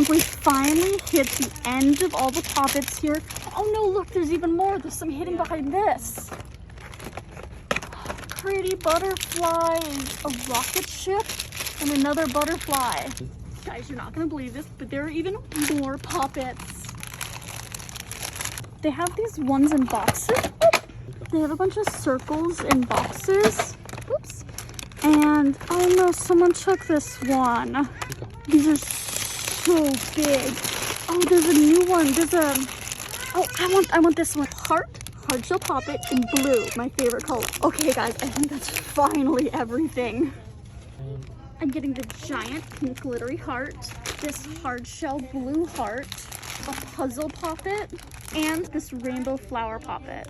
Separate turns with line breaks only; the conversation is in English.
think we finally hit the end of all the poppets here. Oh no, look, there's even more. There's some hidden behind this. Pretty butterflies, a rocket ship, and another butterfly. Guys, you're not gonna believe this, but there are even more poppets. They have these ones in boxes. They have a bunch of circles in boxes. Oops. And oh no, someone took this one. These are so big. Oh, there's a new one. There's a, oh, I want this one. Hard shell poppet in blue, my favorite color. Okay guys, I think that's finally everything. I'm getting the giant pink glittery heart, this hard shell blue heart, a puzzle poppet, and this rainbow flower poppet.